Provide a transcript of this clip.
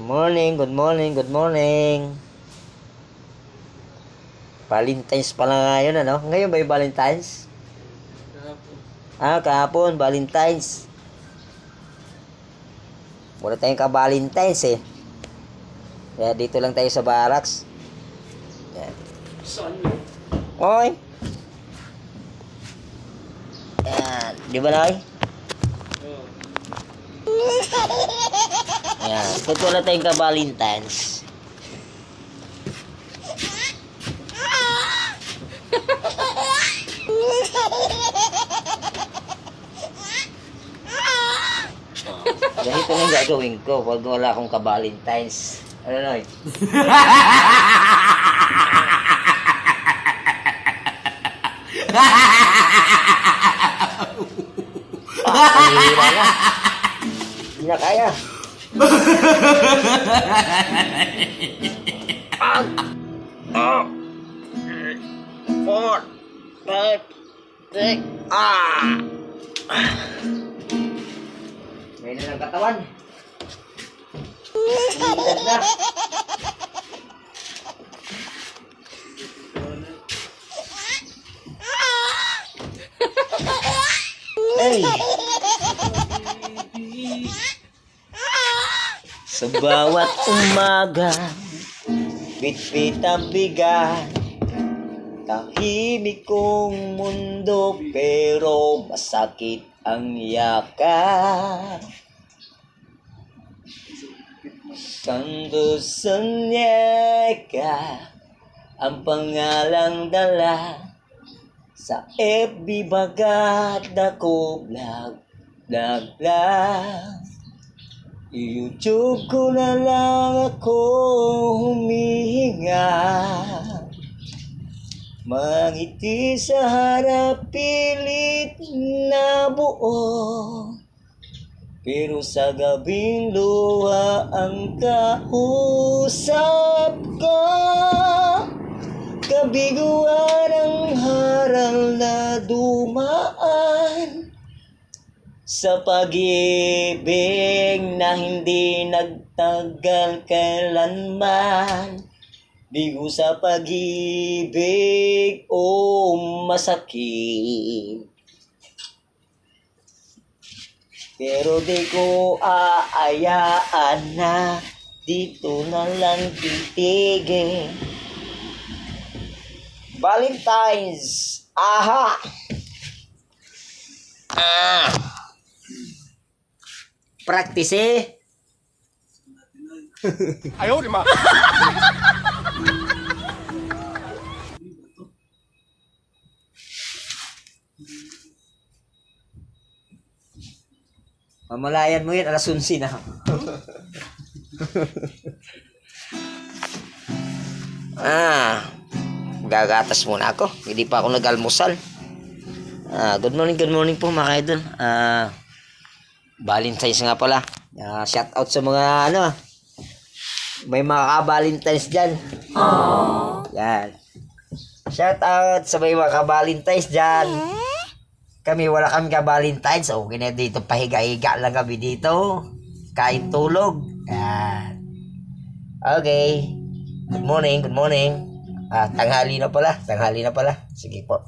Morning, good morning, good morning. Valentine's pala ngayon, ano? Ngayon ba yung Valentine's? Kahapon, Valentine's. Wala tayong ka-Valentine's eh. Kaya dito lang tayo sa barracks. Yan. Saan? Oy! Yan. Di ba, Noy? Yan. Kung wala tayong ka-Valentine's. Ganito lang gagawin ko pag wala akong ka-Valentine's. Ano, Noy? Hira na. Hindi na kaya. Four, five, six, May na ng katawan. Hira na. Ay! Sa bawat umaga, bit-bit ang bigat. Tahimik kong mundo pero masakit ang yakat. Sandusan ka ang pangalang dala sa FB bagat ako vlog. YouTube ko na lang ako humihinga. Mangiti sa harap pilit na buo. Pero sa gabing luha ang kausap ko. Kabiguan ang harang na dumaan sa pag-ibig na hindi nagtagal kailanman. Bigo sa pag-ibig o masakit. Pero di ko aayaan na dito na lang titigil. Valentine's! Aha! Practice eh! Ayaw, di ma! Mamalayan mo yan, alas 11 na. Gagatas muna ako. Hindi pa ako nag-almusal. Good morning po mga idol. Valentine's nga pala. Shout out sa mga may mga ka-Valentine's dyan. Yan. Shout out sa may mga ka-Valentine's dyan. Kami wala kami ka-Valentine's. Okay na dito, pahiga-higa lang kami dito. Kain tulog. Yan. Okay. Good morning. Tanghali na pala. Sige po.